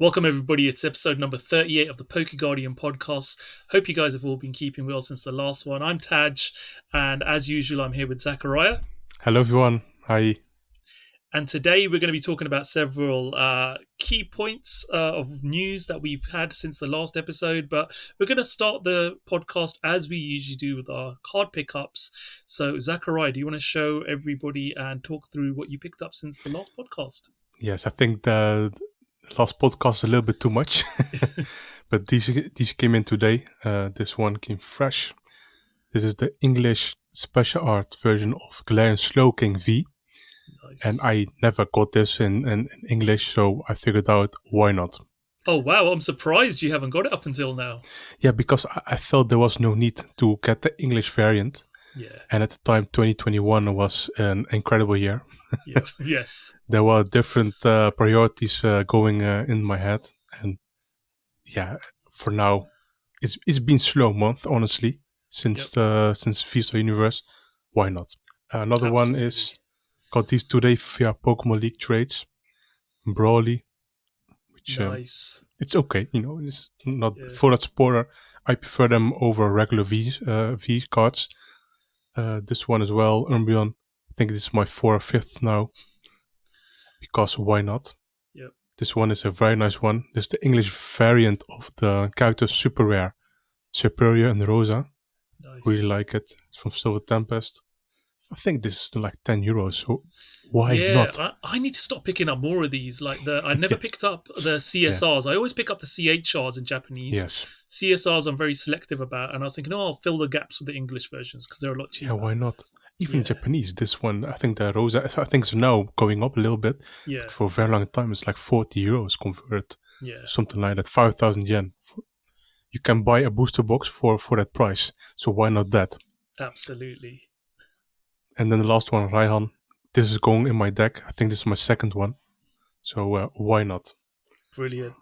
Welcome, everybody. It's episode number 38 of the PokeGuardian podcast. Hope you guys have all been keeping well since the last one. I'm Taj, and as usual, I'm here with Zakariya. Hello, everyone. Hi. And today we're going to be talking about several key points of news that we've had since the last episode, but we're going to start the podcast as we usually do with our card pickups. So, Zakariya, do you want to show everybody and talk through what you picked up since the last podcast? Yes, I think the last podcast is a little bit too much, but these came in today. This one came fresh. This is the English special art version of Galarian Slowking V. Nice. And I never got this in English, so I figured out why not. Oh, wow. I'm surprised you haven't got it up until now. Yeah, because I felt there was no need to get the English variant. Yeah. And at the time, 2021 was an incredible year. Yeah. Yes. There were different priorities going in my head. And yeah, for now, it's been slow month, honestly, since Visa Universe. Why not? Another one is... Got these today via Pokemon League trades. Brawly. Which, nice. It's okay, it's not for that supporter. I prefer them over regular V cards. This one as well, Umbreon. I think this is my 4th or 5th now. Because why not? Yep. This one is a very nice one. This is the English variant of the character Super Rare. Superior and Rosa. Nice. Really like it. It's from Silver Tempest. I think this is like €10, so why not? I need to stop picking up more of these. I never picked up the CSRs. I always pick up the CHRs in Japanese. Yes. CSRs I'm very selective about, and I was thinking, I'll fill the gaps with the English versions because they're a lot cheaper. Yeah, why not? Even Japanese, this one, I think the Rosa, I think it's now going up a little bit. Yeah. For a very long time, it's like €40 converted. Yeah. Something like that, 5,000 yen. You can buy a booster box for that price. So why not that? Absolutely. And then the last one, Raihan. This is going in my deck. I think this is my 2nd one. So why not? Brilliant.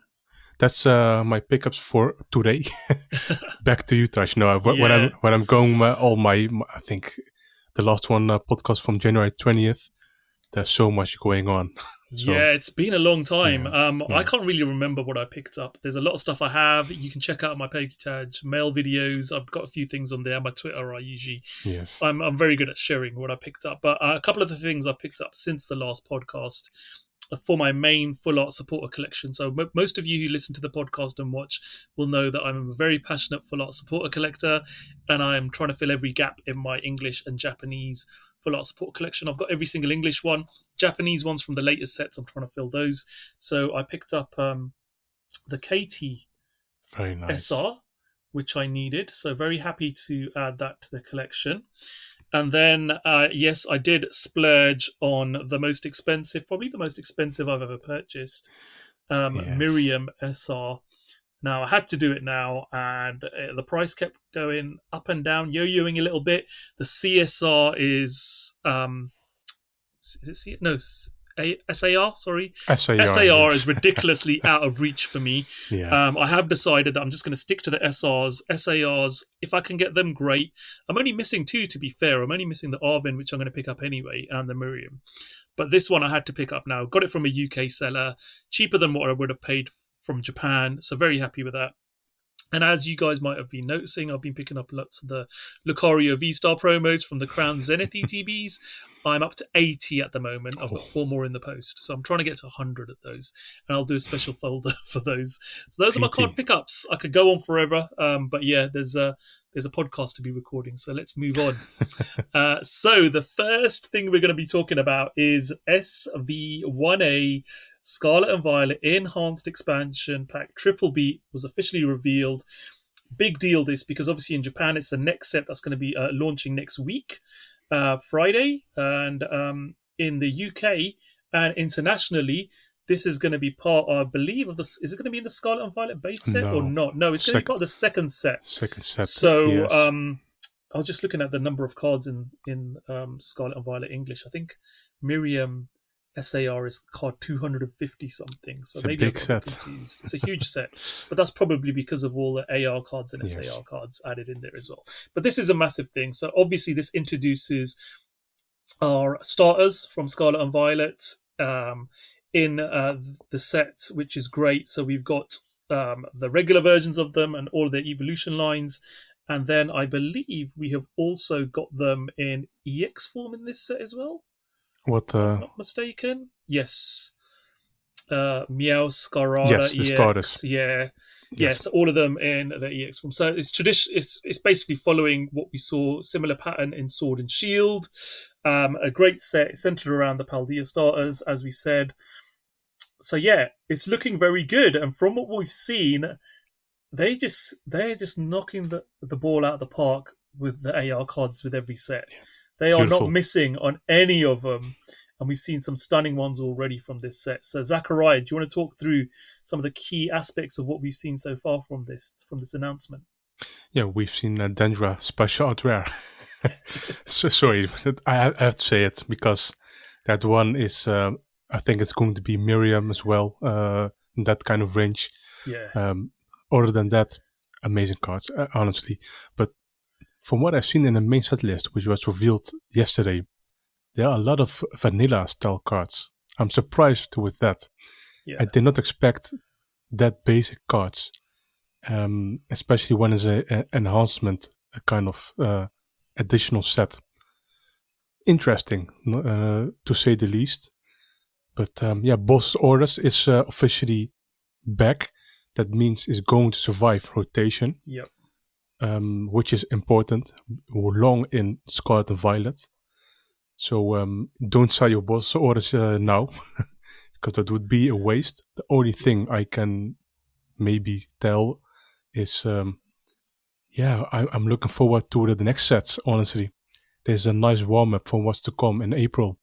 That's my pickups for today. Back to you, Tash. No, when I'm going I think the last one podcast from January 20th. There's so much going on. So, yeah, it's been a long time. I can't really remember what I picked up. There's a lot of stuff I have. You can check out my PokéTaj mail videos. I've got a few things on there. My Twitter, yes. I'm very good at sharing what I picked up. But a couple of the things I picked up since the last podcast for my main full art supporter collection. So most of you who listen to the podcast and watch will know that I'm a very passionate full art supporter collector, and I'm trying to fill every gap in my English and Japanese full art support collection. I've got every single English one. Japanese ones from the latest sets, I'm trying to fill those. So I picked up the KT very nice. SR, which I needed. So very happy to add that to the collection. And then, yes, I did splurge on the most expensive, probably the most expensive I've ever purchased, Miriam SR. Now, I had to do it now, and the price kept going up and yo-yoing a little bit. The CSR is SAR, sorry. SAR is ridiculously out of reach for me. Yeah. I have decided that I'm just going to stick to the SRs. SARs, if I can get them, great. I'm only missing 2, to be fair. I'm only missing the Arvin, which I'm going to pick up anyway, and the Miriam. But this one I had to pick up now. Got it from a UK seller, cheaper than what I would have paid from Japan, so very happy with that. And as you guys might have been noticing, I've been picking up lots of the Lucario V-Star promos from the Crown Zenith ETBs. I'm up to 80 at the moment. I've got 4 more in the post, so I'm trying to get to 100 of those, and I'll do a special folder for those. So those are my card pickups. I could go on forever, but yeah, there's a podcast to be recording, so let's move on. So the first thing we're going to be talking about is SV1A Scarlet and Violet Enhanced Expansion Pack Triplet Beat was officially revealed. Big deal this, because obviously in Japan it's the next set that's going to be launching next week, Friday, and in the UK and internationally this is going to be part, I believe, of this. Is it going to be in the Scarlet and Violet base set or not? No, it's going to be part of the second set. So yes. I was just looking at the number of cards in Scarlet and Violet English. I think Miriam SAR is card 250 something. So it's maybe a big set. Confused. It's a huge set, but that's probably because of all the AR cards and SAR cards added in there as well. But this is a massive thing. So obviously this introduces our starters from Scarlet and Violet. in the set, which is great. So we've got the regular versions of them and all of the evolution lines. And then I believe we have also got them in EX form in this set as well. What? If I'm not mistaken. Yes. Meow, Scarlet, Yes, the EX. starters. Yeah. Yes. Yes, all of them in the EX form. So it's it's basically following what we saw, similar pattern in Sword and Shield. A great set centered around the Paldea starters, as we said. So yeah, it's looking very good. And from what we've seen, they're just knocking the ball out of the park with the AR cards with every set. They are Beautiful. not missing on any of them. And we've seen some stunning ones already from this set. So Zakariya, do you want to talk through some of the key aspects of what we've seen so far from this announcement? Yeah, we've seen Dendra special art rare. So, sorry, I have to say it because that one is, I think it's going to be Miriam as well, in that kind of range. Yeah. Other than that, amazing cards, honestly. But from what I've seen in the main set list, which was revealed yesterday, there are a lot of vanilla style cards. I'm surprised with that. Yeah. I did not expect that basic cards, especially when it's an enhancement, a kind of additional set. Interesting, to say the least. But Boss Orders is officially back. That means it's going to survive rotation. Yep. Which is important. We're long in Scarlet and Violet. So don't sell your Boss Orders now, because that would be a waste. The only thing I can maybe tell is, I'm looking forward to the next sets, honestly. There's a nice warm-up for what's to come in April.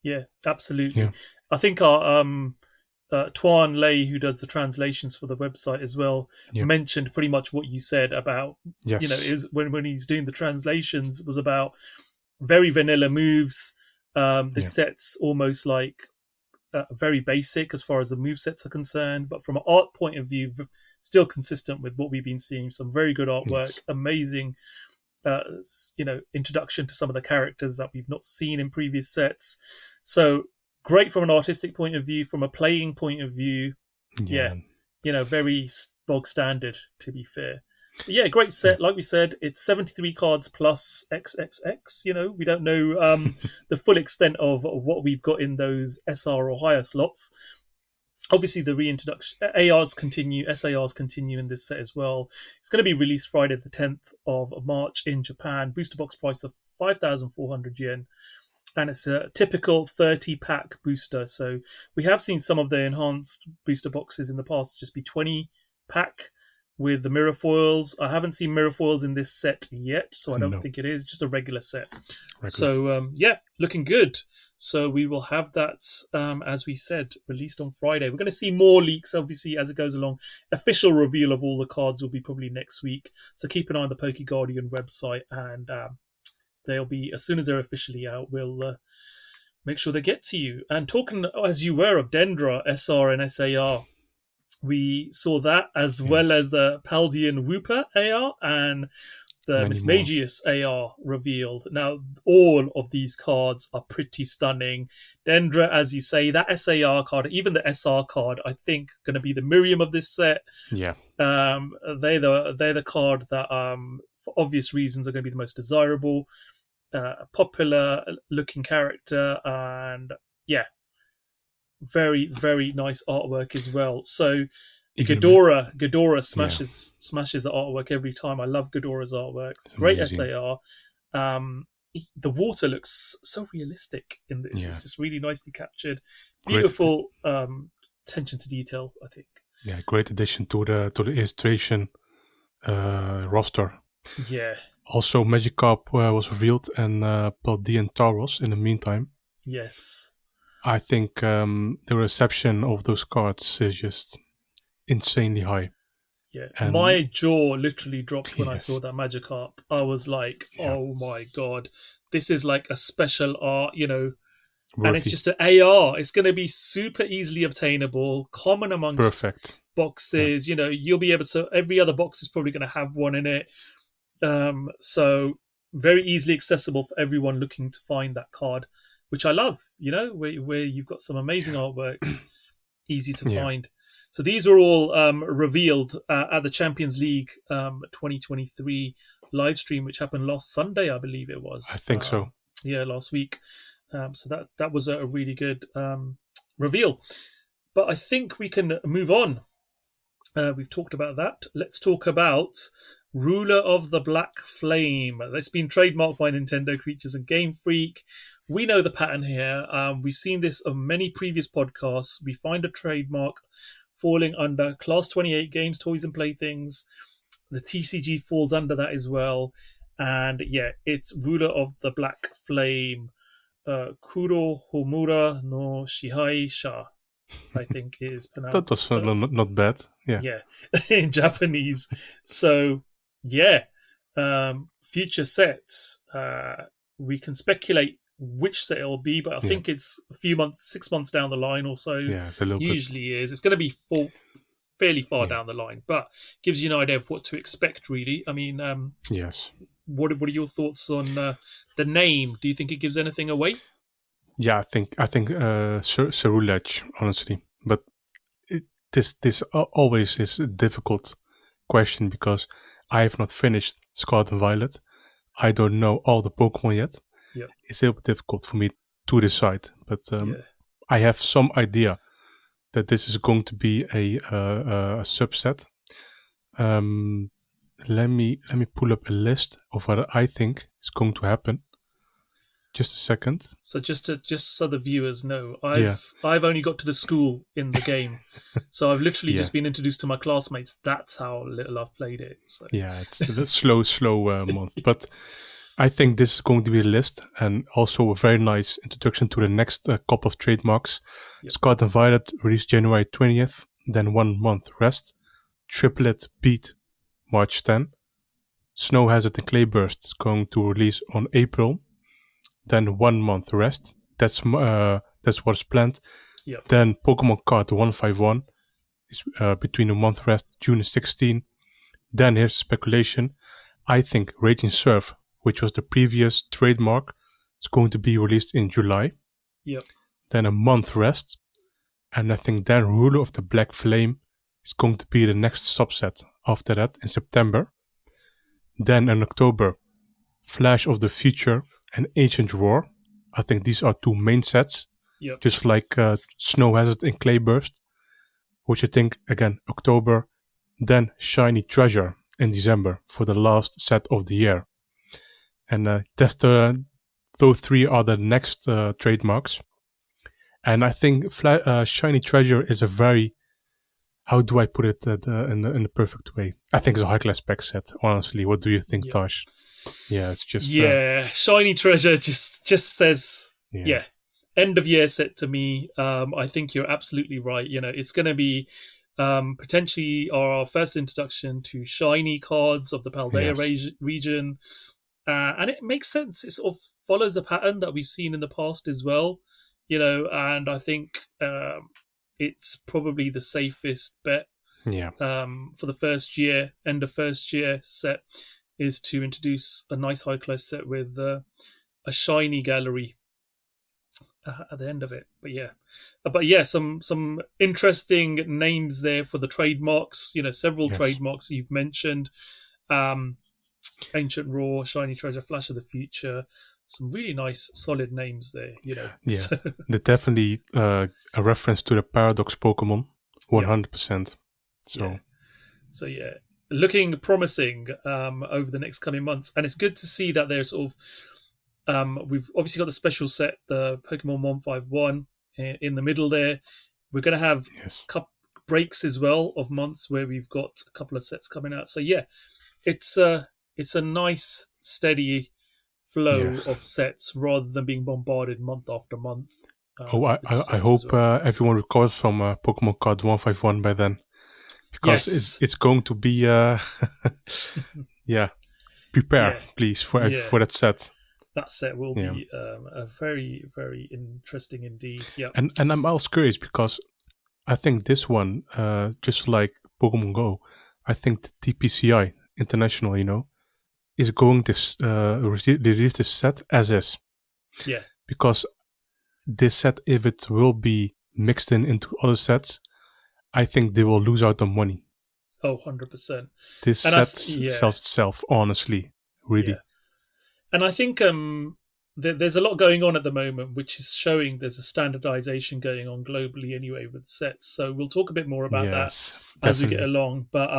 Yeah, absolutely. Yeah. I think our Tuan Lei, who does the translations for the website as well, mentioned pretty much what you said about, Yes. it was when he's doing the translations, it was about very vanilla moves. The set's almost like very basic as far as the move sets are concerned, but from an art point of view, still consistent with what we've been seeing. Some very good artwork, amazing, introduction to some of the characters that we've not seen in previous sets. So great from an artistic point of view, from a playing point of view. Yeah. Very bog standard, to be fair. But yeah, great set. Like we said, it's 73 cards plus XXX. We don't know the full extent of what we've got in those SR or higher slots. Obviously, the reintroduction, SARs continue in this set as well. It's going to be released Friday the 10th of March in Japan. Booster box price of 5,400 yen. And it's a typical 30-pack booster. So we have seen some of the enhanced booster boxes in the past just be 20-pack with the mirror foils. I haven't seen mirror foils in this set yet, so I don't think it is. Just a regular set. So, looking good. So we will have that, as we said, released on Friday. We're going to see more leaks, obviously, as it goes along. Official reveal of all the cards will be probably next week. So keep an eye on the PokeGuardian website, and they'll be, as soon as they're officially out, we'll make sure they get to you. And talking, as you were, of Dendra, SR and SAR, we saw that, as well as the Paldean Wooper AR and the Mismagius AR revealed. Now, all of these cards are pretty stunning. Dendra, as you say, that SAR card, even the SR card, I think going to be the Miriam of this set. Yeah. They're the card that, for obvious reasons, are going to be the most desirable, popular looking character, and very, very nice artwork as well. So Ghidorah smashes the artwork every time. I love Ghidorah's artwork. Great SAR. The water looks so realistic in this. Yeah. It's just really nicely captured. Beautiful attention to detail, I think. Yeah, great addition to the illustration roster. Yeah. Also, Magikarp was revealed, and Paldean Tauros in the meantime. Yes. I think the reception of those cards is just insanely high. Yeah, and my jaw literally dropped when I saw that Magikarp. I was like, oh my god, this is like a special art, and it's just an AR. It's going to be super easily obtainable, common amongst boxes. Yeah. You'll be able to, every other box is probably going to have one in it. So very easily accessible for everyone looking to find that card, which I love. Where you've got some amazing artwork, easy to find. So these were all revealed at the Champions League 2023 live stream, which happened last Sunday, I believe it was. I think so. Yeah, last week. So that was a really good reveal. But I think we can move on. We've talked about that. Let's talk about Ruler of the Black Flame. That's been trademarked by Nintendo Creatures and Game Freak. We know the pattern here. We've seen this on many previous podcasts. We find a trademark falling under Class 28 games, toys and playthings. The TCG falls under that as well. And yeah, it's Ruler of the Black Flame. Kuro Homura no Shihai Sha, I think is pronounced. That was not bad. Yeah, in Japanese. So yeah, future sets. We can speculate which set it'll be, but I think it's a few months, 6 months down the line or so. Yeah, it's a little usually bit. It's going to be fairly far down the line, but gives you an idea of what to expect. Really, I mean, yes. What are your thoughts on the name? Do you think it gives anything away? Yeah, I think Cerulege, honestly, but this always is a difficult question because I have not finished Scarlet and Violet. I don't know all the Pokemon yet. Yeah. It's a little bit difficult for me to decide, but I have some idea that this is going to be a subset. Let me pull up a list of what I think is going to happen. Just a second. So just so the viewers know, I've only got to the school in the game, so I've literally just been introduced to my classmates. That's how little I've played it. So. Yeah, it's a slow month, but I think this is going to be a list and also a very nice introduction to the next couple of trademarks. Yep. Scarlet and Violet released January 20th, then 1 month rest. Triplet Beat March 10. Snow Hazard and Clayburst is going to release on April. Then 1 month rest. That's what's planned. Yep. Then Pokemon Card 151 is between a month rest, June 16. Then here's speculation. I think Raging Surf, which was the previous trademark, is going to be released in July. Yep. Then a month rest. And I think then Ruler of the Black Flame is going to be the next subset after that in September. Then in October, Flash of the Future and Ancient Roar. I think these are 2 main sets. Yep. Just like Snow Hazard and Clayburst, which I think, again, October. Then Shiny Treasure in December for the last set of the year. And those 3 are the next trademarks. And I think Shiny Treasure is a very, how do I put it in the perfect way? I think it's a high-class spec set, honestly. What do you think, Taj? Yeah, it's just... Shiny Treasure just says, end of year set to me. I think you're absolutely right. It's going to be potentially our first introduction to shiny cards of the Paldea region. And it makes sense. It sort of follows the pattern that we've seen in the past as well. And I think it's probably the safest bet for the first year, end of first year set, is to introduce a nice high class set with a shiny gallery at the end of it. But yeah, some interesting names there for the trademarks. Several trademarks you've mentioned. Ancient Roar, Shiny Treasure, Flash of the Future. Some really nice, solid names there. Yeah, they're definitely a reference to the Paradox Pokemon, 100%. So yeah, looking promising over the next coming months, and it's good to see that there's sort of we've obviously got the special set, the Pokemon 151 in the middle there. We're going to have breaks as well of months where we've got a couple of sets coming out. So yeah, it's a nice steady flow of sets rather than being bombarded month after month. I hope everyone recovers from Pokemon Card 151 by then, because it's going to be prepare please for that set. That set will be a very, very interesting indeed. Yeah, and I'm also curious because I think this one, just like Pokemon Go, I think the TPCI International, is going to release this set as is. Yeah. Because this set, if it will be mixed into other sets, I think they will lose out on money. Oh, 100%. This set sells itself, honestly, really. Yeah. And I think there's a lot going on at the moment, which is showing there's a standardization going on globally anyway with sets. So we'll talk a bit more about that as we get along. But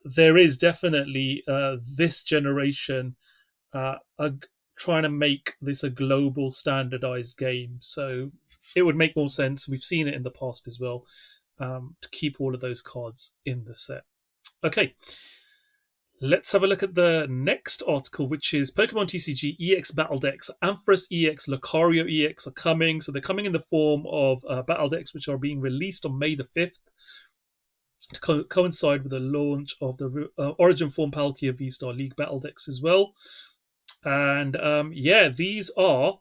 there is definitely this generation trying to make this a global standardized game. So it would make more sense. We've seen it in the past as well, to keep all of those cards in the set. Okay. Let's have a look at the next article, which is Pokemon TCG EX Battle Decks. Ampharos EX, Lucario EX are coming. So they're coming in the form of battle decks, which are being released on May the 5th to coincide with the launch of the Origin Form Palkia V-Star League battle decks as well. And these are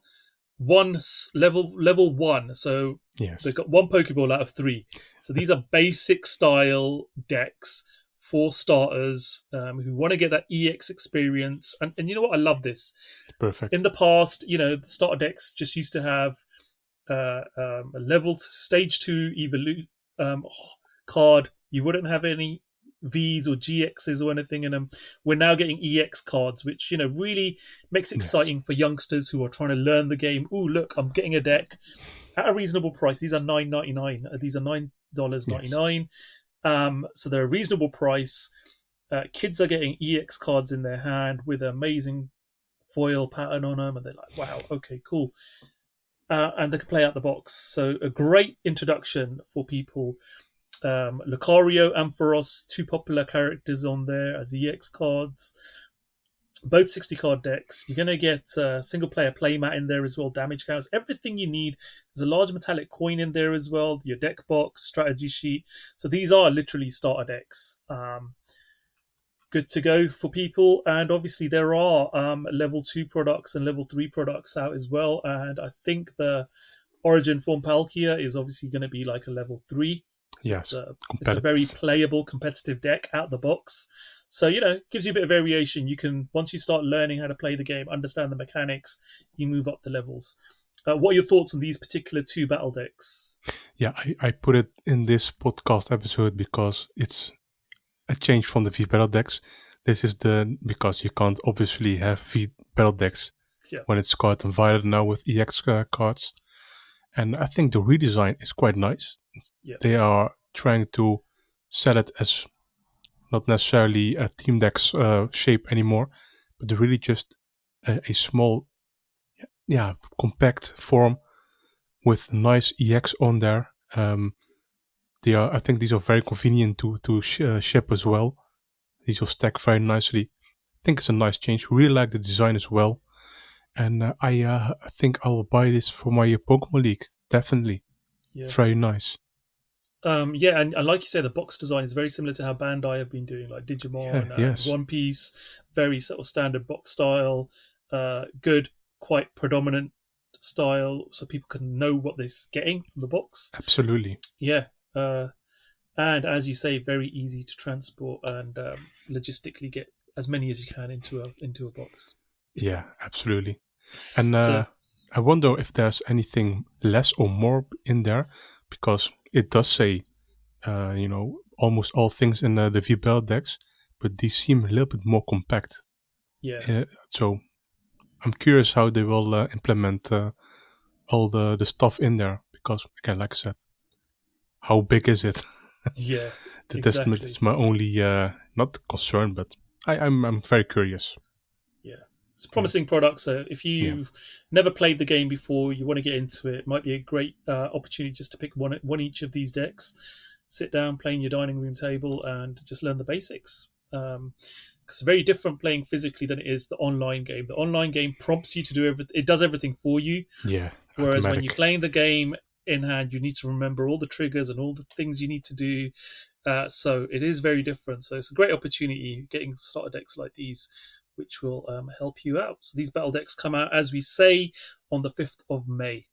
level 1. So they've got 1 Pokeball out of 3. So these are basic style decks for starters who want to get that EX experience. And you know what? I love this. Perfect. In the past, the starter decks just used to have a level stage 2 card. You wouldn't have any Vs or GXs or anything in them. We're now getting EX cards, which, really makes it exciting for youngsters who are trying to learn the game. Ooh, look, I'm getting a deck at a reasonable price. These are $9.99. These are $9.99. So they're a reasonable price. Kids are getting EX cards in their hand with an amazing foil pattern on them, and they're like, wow, okay, cool. And they can play out the box. So a great introduction for people. Lucario, Ampharos, 2 popular characters on there as EX cards. Both 60 card decks. You're going to get a single player playmat in there as well, damage counts, everything you need. There's a large metallic coin in there as well, your deck box, strategy sheet. So these are literally starter decks. Good to go for people. And obviously there are level 2 products and level 3 products out as well. And I think the Origin Form Palkia is obviously going to be like a level 3. Yes, it's a very playable, competitive deck out the box. So, gives you a bit of variation. You can, once you start learning how to play the game, understand the mechanics, you move up the levels. What are your thoughts on these particular 2 battle decks? Yeah, I put it in this podcast episode because it's a change from the V battle decks. This is because you can't obviously have V battle decks when it's Scarlet and Violet now with EX cards. And I think the redesign is quite nice. They are trying to sell it as not necessarily a team deck's shape anymore, but really just a small, compact form with nice EX on there. I think these are very convenient to ship as well. These will stack very nicely. I think it's a nice change. Really like the design as well. And I think I will buy this for my Pokemon League. Definitely. Yeah. Very nice. And like you said, the box design is very similar to how Bandai have been doing, like Digimon and One Piece. Very sort of standard box style. Good, quite predominant style, so people can know what they're getting from the box. Absolutely. Yeah. And as you say, very easy to transport and logistically get as many as you can into a box. Yeah, absolutely. And I wonder if there's anything less or more in there, because it does say, almost all things in the V-Bell decks, but these seem a little bit more compact. Yeah. So I'm curious how they will implement all the stuff in there, because, again, like I said, how big is it? Yeah, exactly. That's my only, not concern, but I'm very curious. Yeah. It's a promising product, so if you've never played the game before, you want to get into it, it might be a great opportunity just to pick one each of these decks, sit down, play in your dining room table, and just learn the basics. Because it's very different playing physically than it is the online game. The online game prompts you to do everything. It does everything for you. Yeah. Whereas when you're playing the game in hand, you need to remember all the triggers and all the things you need to do. So it is very different. So it's a great opportunity getting starter decks like these, which will help you out. So these battle decks come out, as we say, on the 5th of May.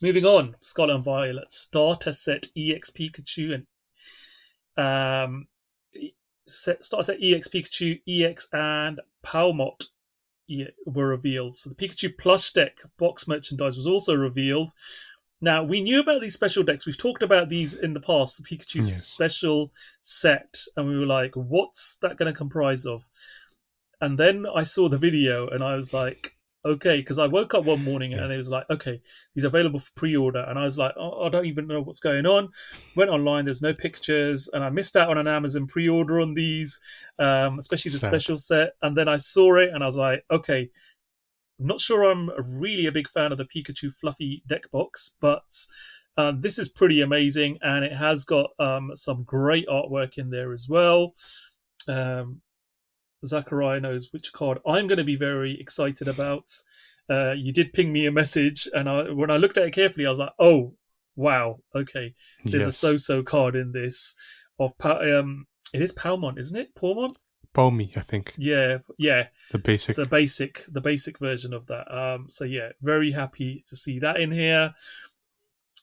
Moving on, Scarlet and Violet Starter Set EX Pikachu and Starter Set EX Pikachu, EX and Pawmot were revealed. So the Pikachu plush deck box merchandise was also revealed. Now, we knew about these special decks. We've talked about these in the past, the Pikachu special set, and we were like, what's that going to comprise of? And then I saw the video, and I was like, okay, because I woke up one morning and it was like, okay, these are available for pre-order. And I was like, oh, I don't even know what's going on. Went online, there's no pictures, and I missed out on an Amazon pre-order on these, especially the special set. And then I saw it, and I was like, okay, I'm not sure I'm really a big fan of the Pikachu fluffy deck box, but this is pretty amazing, and it has got some great artwork in there as well. Zakariya knows which card I'm going to be very excited about. You did ping me a message, and when I looked at it carefully, I was like, oh, wow, okay. There's a so-so card in this. It is Pawmot, isn't it? Pawmot? Pawmot, I think. Yeah. The basic version of that. So yeah, very happy to see that in here.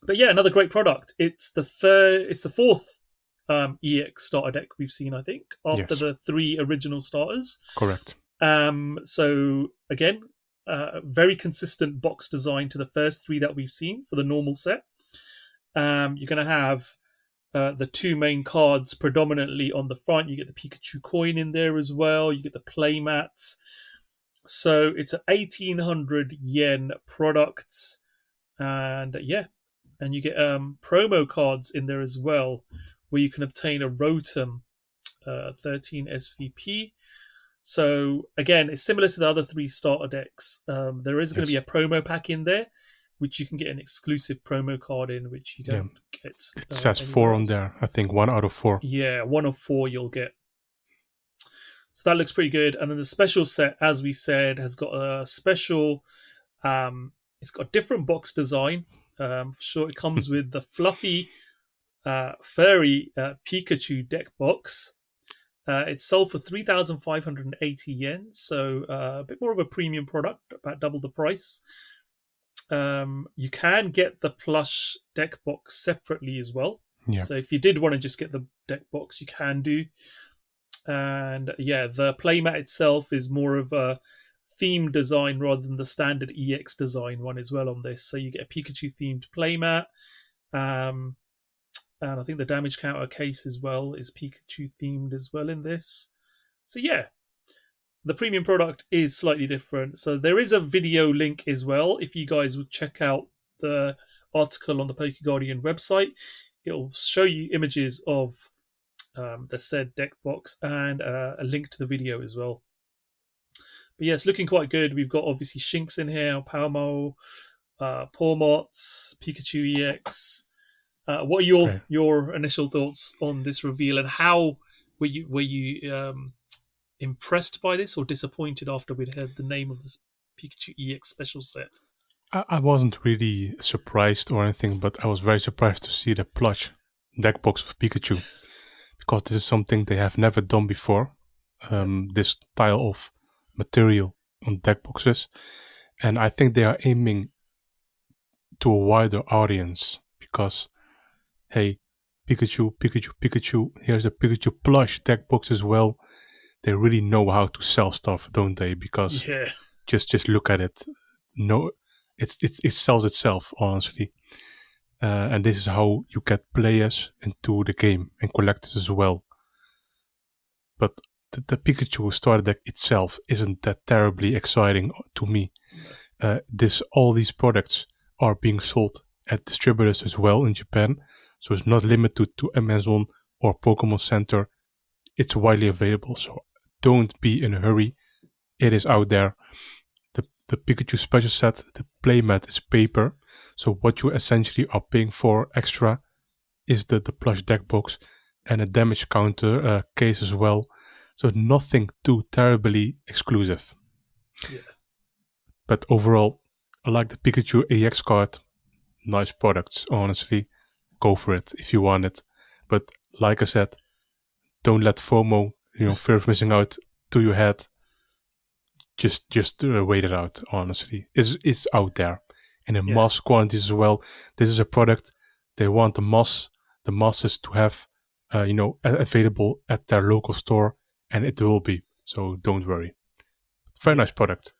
But yeah, another great product. It's the fourth EX starter deck we've seen, I think, after the 3 original starters. Correct. So again, very consistent box design to the first 3 that we've seen for the normal set. You're going to have the 2 main cards predominantly on the front. You get the Pikachu coin in there as well. You get the playmats. So it's an 1,800 yen product. And and you get promo cards in there as well, where you can obtain a Rotom 13 SVP. So again, it's similar to the other 3 starter decks. There is going to be a promo pack in there, which you can get an exclusive promo card in, which you don't get. It says 4 on there. I think 1 out of 4. Yeah, 1 of 4 you'll get. So that looks pretty good. And then the special set, as we said, has got a special... it's got a different box design. For sure, it comes with the fluffy, furry Pikachu deck box. It's sold for 3,580 yen, so a bit more of a premium product, about double the price. You can get the plush deck box separately as well. Yeah. So if you did want to just get the deck box, you can do. And the playmat itself is more of a theme design rather than the standard EX design one as well on this. So you get a Pikachu themed playmat. And I think the damage counter case as well is Pikachu themed as well in this. So the premium product is slightly different. So there is a video link as well. If you guys would check out the article on the PokeGuardian website, it'll show you images of the said deck box and a link to the video as well. But yeah, it's looking quite good. We've got obviously Shinx in here, Pawmot, Pawmot, Pikachu EX. What are your initial thoughts on this reveal, and how were you impressed by this or disappointed after we'd heard the name of this Pikachu EX special set? I wasn't really surprised or anything, but I was very surprised to see the plush deck box of Pikachu, because this is something they have never done before. This style of material on deck boxes, and I think they are aiming to a wider audience, because hey, Pikachu, here's a Pikachu plush deck box as well. They really know how to sell stuff, don't they? Because just look at it. No, it sells itself, honestly. And this is how you get players into the game and collectors as well. But the Pikachu starter deck itself isn't that terribly exciting to me. All these products are being sold at distributors as well in Japan, so it's not limited to Amazon or Pokemon Center. It's widely available, so don't be in a hurry. It is out there. The Pikachu special set, the playmat is paper, so what you essentially are paying for extra is the plush deck box and a damage counter case as well. So nothing too terribly exclusive. Yeah. But overall, I like the Pikachu EX card. Nice products, honestly. Go for it if you want it. But like I said, don't let FOMO, fear of missing out, to your head. Just wait it out, honestly. It's out there. And in mass quantities as well. This is a product they want the masses to have, available at their local store. And it will be. So don't worry. Very nice product.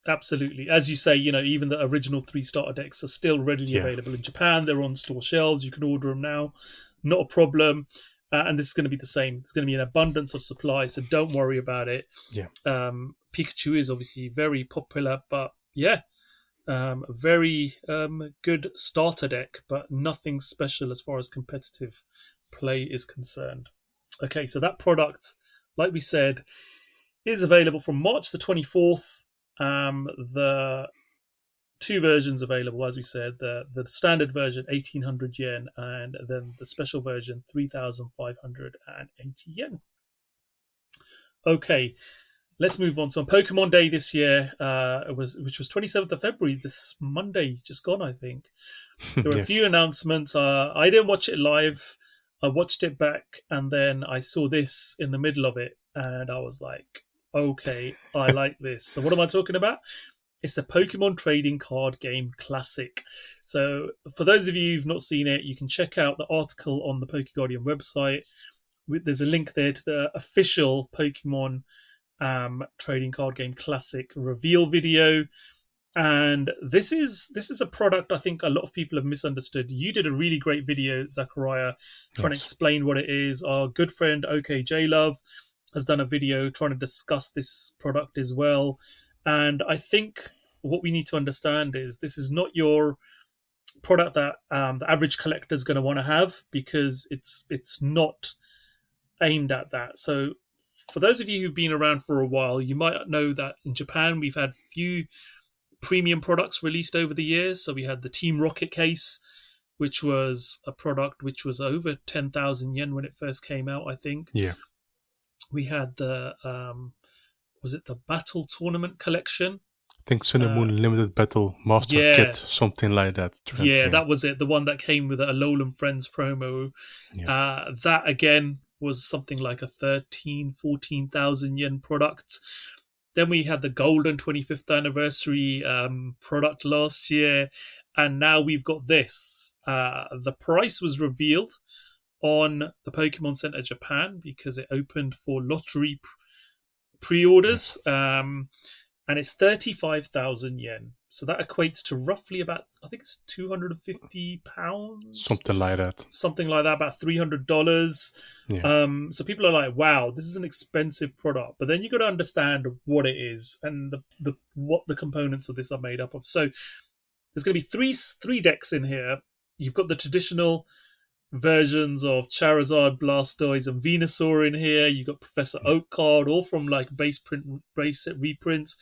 Absolutely. As you say, even the original 3 starter decks are still readily available in Japan. They're on store shelves. You can order them now. Not a problem. And this is going to be the same. It's going to be an abundance of supply, so don't worry about it. Yeah. Pikachu is obviously very popular, but very good starter deck, but nothing special as far as competitive play is concerned. Okay, so that product, like we said, is available from March the 24th. The 2 versions available, as we said, the standard version 1,800 yen, and then the special version 3,580 yen. Okay, let's move on. So on Pokemon Day this year, which was 27th of February, this Monday just gone, I think. There were a few announcements. I didn't watch it live. I watched it back, and then I saw this in the middle of it, and I was like, okay, I like this. So what am I talking about? It's the Pokemon Trading Card Game Classic. So for those of you who've not seen it, you can check out the article on the PokeGuardian website. There's a link there to the official Pokemon Trading Card Game Classic reveal video. And this is a product I think a lot of people have misunderstood. You did a really great video, Zakariya, trying to explain what it is. Our good friend OKJ Love has done a video trying to discuss this product as well. And I think what we need to understand is this is not your product that the average collector is going to want to have, because it's not aimed at that. So for those of you who've been around for a while, you might know that in Japan we've had few premium products released over the years. So we had the Team Rocket case, which was a product which was over 10,000 yen when it first came out, I think. Yeah. We had the was it the Battle Tournament collection? I think Sun and Moon Limited Battle Master Kit, something like that. That was it. The one that came with a Alolan Friends promo. Yeah. That, again, was something like a 14,000 yen product. Then we had the Golden 25th Anniversary product last year. And now we've got this. The price was revealed on the Pokemon Center Japan because it opened for lottery pre-orders, and it's 35,000 yen. So that equates to roughly about, I think it's £250, something like that. About $300. Yeah. So people are like, "Wow, this is an expensive product." But then you got to understand what it is and what the components of this are made up of. So there's going to be three decks in here. You've got the traditional versions of Charizard, Blastoise, and Venusaur in here. You've got Professor Oak card, all from like base set reprints.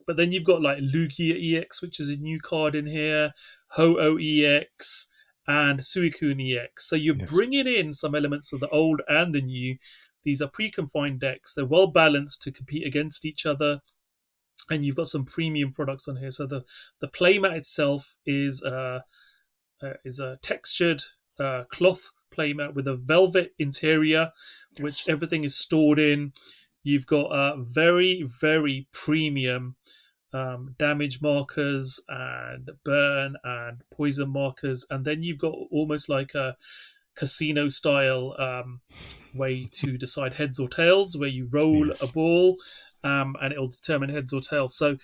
But then you've got like Lugia EX, which is a new card in here, Ho-Oh EX, and Suicune EX. So you're bringing in some elements of the old and the new. These are pre-confined decks. They're well balanced to compete against each other. And you've got some premium products on here. So the playmat itself is a textured cloth playmat with a velvet interior, which everything is stored in. You've got very, very premium damage markers and burn and poison markers. And then you've got almost like a casino style way to decide heads or tails, where you roll a ball and it'll determine heads or tails. So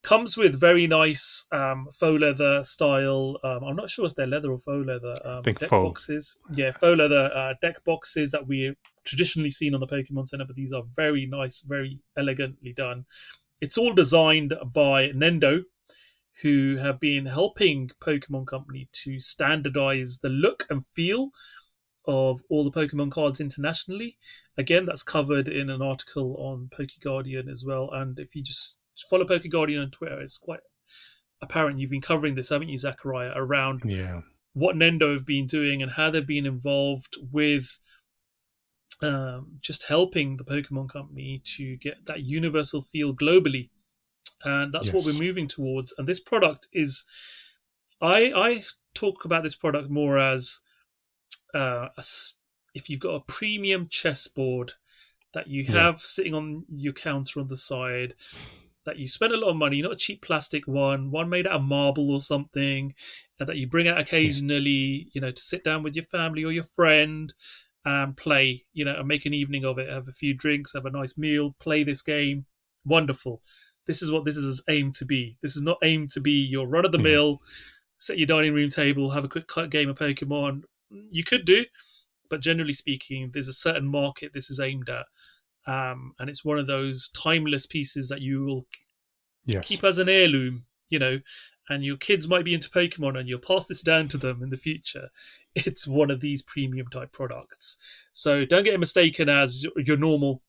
comes with very nice faux leather style. I'm not sure if they're leather or faux leather deck boxes. Yeah, faux leather deck boxes that we traditionally seen on the Pokemon Center, but these are very nice, very elegantly done. It's all designed by Nendo, who have been helping Pokemon Company to standardize the look and feel of all the Pokemon cards internationally. Again, that's covered in an article on PokeGuardian as well. And if you just follow PokeGuardian on Twitter, it's quite apparent you've been covering this, haven't you, Zakariya, around what Nendo have been doing and how they've been involved with just helping the Pokemon Company to get that universal feel globally. And that's what we're moving towards. And this product is, I talk about this product more as if you've got a premium chessboard that you have sitting on your counter on the side, that you spend a lot of money, not a cheap plastic one made out of marble or something, that you bring out occasionally, to sit down with your family or your friend and play, and make an evening of it, have a few drinks, have a nice meal, play this game. Wonderful. this is what this is aimed to be. This is not aimed to be your run-of-the-mill, set your dining room table, have a quick game of Pokemon. You could do, but generally speaking, there's a certain market this is aimed at. And it's one of those timeless pieces that you will keep as an heirloom, and your kids might be into Pokemon and you'll pass this down to them in the future. It's one of these premium type products. So don't get it mistaken as your normal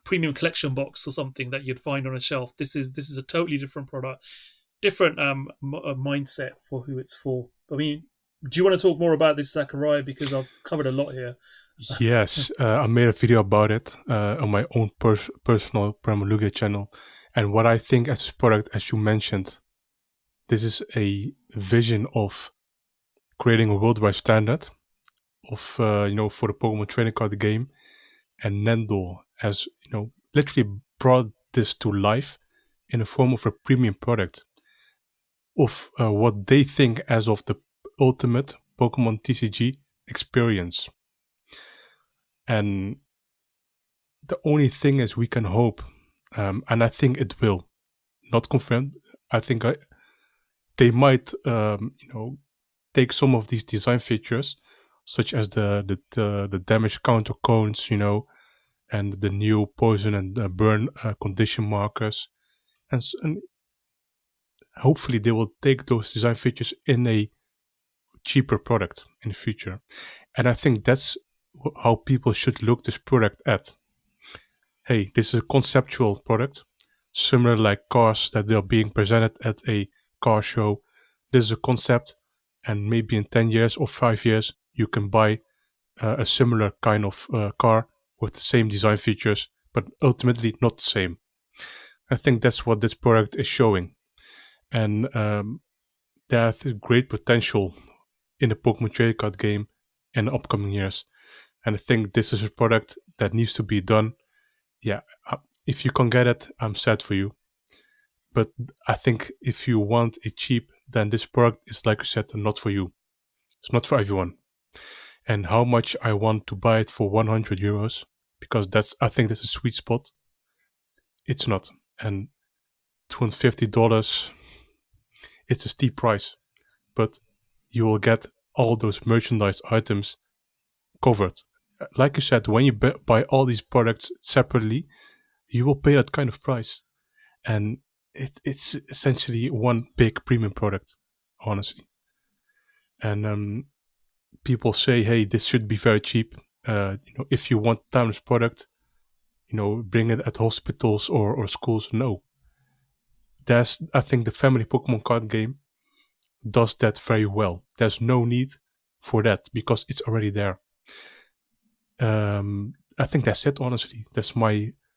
premium collection box or something that you'd find on a shelf. This is a totally different product, different mindset for who it's for. I mean, do you want to talk more about this, Zakariya? Because I've covered a lot here. Yes, I made a video about it on my own personal PrimalLugia channel. And what I think as this product, as you mentioned, this is a vision of creating a worldwide standard of, for the Pokemon trading card game. And Nendel has, literally brought this to life in the form of a premium product of what they think as of the ultimate Pokemon TCG experience. And the only thing is we can hope, and I think it will, not confirmed. I think they might, take some of these design features, such as the damage counter cones, and the new poison and burn condition markers, and hopefully they will take those design features in a cheaper product in the future. And I think that's how people should look this product at. Hey, this is a conceptual product, similar like cars that are being presented at a car show. This is a concept, and maybe in 10 years or 5 years, you can buy a similar kind of car with the same design features, but ultimately not the same. I think that's what this product is showing. And there's great potential in the Pokemon trading card game in the upcoming years. And I think this is a product that needs to be done. Yeah, if you can get it, I'm sad for you. But I think if you want it cheap, then this product is, like I said, not for you. It's not for everyone. And how much I want to buy it for 100 euros, because I think that's a sweet spot. It's not. And $250, it's a steep price. But you will get all those merchandise items covered. Like I said, when you buy all these products separately, you will pay that kind of price. And it's essentially one big premium product, honestly. And people say, hey, this should be very cheap. If you want timeless product, bring it at hospitals or schools. No. I think the family Pokemon card game does that very well. There's no need for that because it's already there. I think that's it, honestly. That's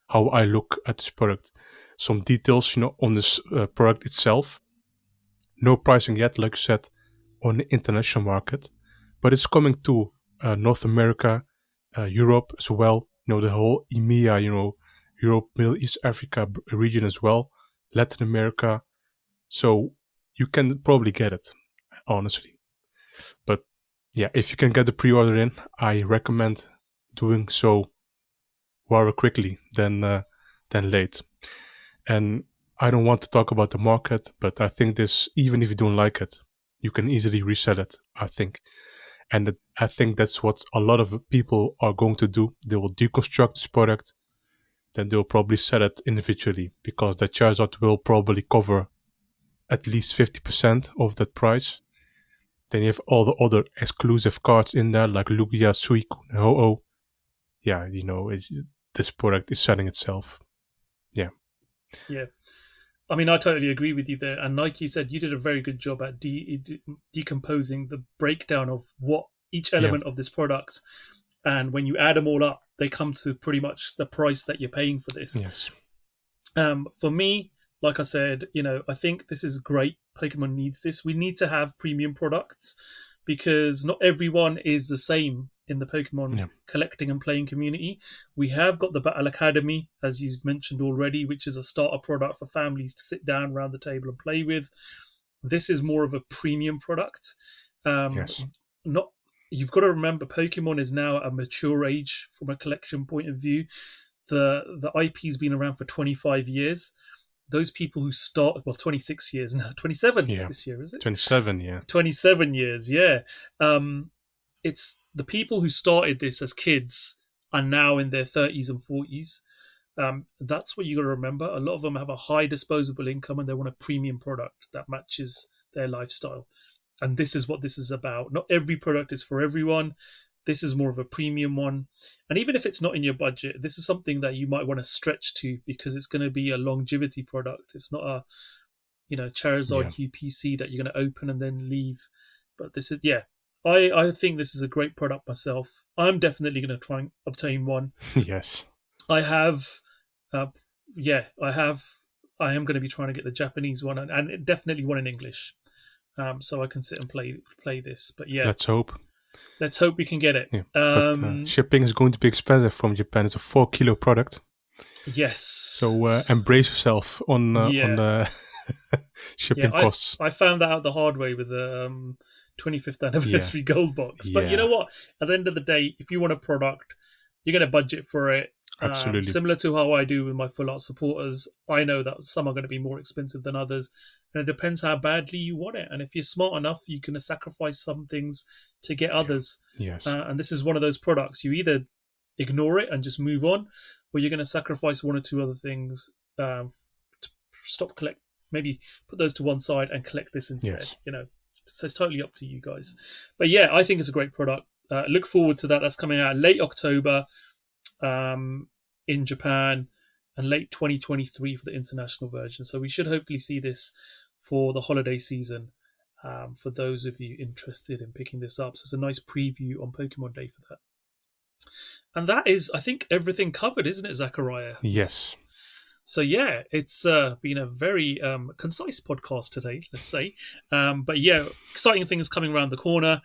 how I look at this product. Some details, on this product itself. No pricing yet, like I said, on the international market. But it's coming to North America, Europe as well. The whole EMEA, Europe, Middle East, Africa region as well. Latin America. So you can probably get it, honestly. But yeah, if you can get the pre-order in, I recommend doing so rather quickly than late. And I don't want to talk about the market, but I think this, even if you don't like it, you can easily resell it, I think. And I think that's what a lot of people are going to do. They will deconstruct this product, then they'll probably sell it individually, because the Charizard will probably cover at least 50% of that price. Then you have all the other exclusive cards in there, like Lugia, Suicune, Ho-Oh. Yeah, this product is selling itself. Yeah. Yeah. I mean, I totally agree with you there. And like you said, you did a very good job at decomposing the breakdown of what each element of this product. And when you add them all up, they come to pretty much the price that you're paying for this. Yes. For me, like I said, I think this is great. Pokemon needs this. We need to have premium products because not everyone is the same in the Pokemon collecting and playing community. We have got the Battle Academy, as you've mentioned already, which is a starter product for families to sit down around the table and play with. This is more of a premium product. Yes. You've got to remember, Pokemon is now at a mature age from a collection point of view. the IP's been around for 25 years. Those people who 26 years now, 27 this year, is it? 27, yeah. 27 years, yeah. It's the people who started this as kids are now in their 30s and 40s. That's what you got to remember. A lot of them have a high disposable income and they want a premium product that matches their lifestyle. And this is what this is about. Not every product is for everyone. This is more of a premium one. And even if it's not in your budget, this is something that you might want to stretch to because it's going to be a longevity product. It's not a, Charizard UPC that you're going to open and then leave. But this is, I think this is a great product myself. I'm definitely going to try and obtain one. Yes. I am going to be trying to get the Japanese one and definitely one in English. So I can sit and play this. But yeah. Let's hope we can get it. Yeah. But, shipping is going to be expensive from Japan. It's a 4-kilo product. Yes. So embrace yourself on the shipping costs. I found that out the hard way with the 25th anniversary gold box. But you know what? At the end of the day, if you want a product, you're going to budget for it. Absolutely. Similar to how I do with my full art supporters, I know that some are going to be more expensive than others. And it depends how badly you want it. And if you're smart enough, you can sacrifice some things to get others. Yes. And this is one of those products. You either ignore it and just move on, or you're going to sacrifice one or two other things to collect. Maybe put those to one side and collect this instead. Yes. So it's totally up to you guys. But yeah, I think it's a great product. Look forward to that. That's coming out late October in Japan and late 2023 for the international version. So we should hopefully see this for the holiday season for those of you interested in picking this up. So it's a nice preview on Pokemon Day for that. And that is, I think, everything covered, isn't it, Zakariya? Yes. So yeah, it's been a very concise podcast today, let's say. But yeah, exciting things coming around the corner.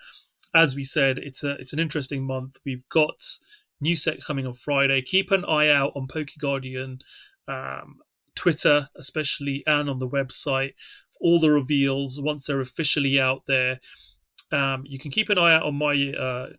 As we said, it's an interesting month. We've got new set coming on Friday. Keep an eye out on PokeGuardian, Twitter especially, and on the website. All the reveals once they're officially out there. You can keep an eye out on my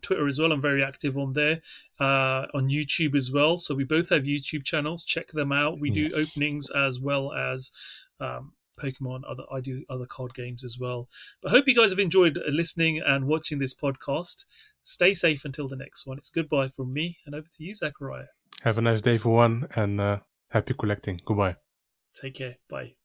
Twitter as well. I'm very active on there. On YouTube as well. So we both have YouTube channels. Check them out. We do openings as well as Pokemon. I do other card games as well. But I hope you guys have enjoyed listening and watching this podcast. Stay safe until the next one. It's goodbye from me and over to you, Zakariya. Have a nice day, everyone, and happy collecting. Goodbye. Take care. Bye.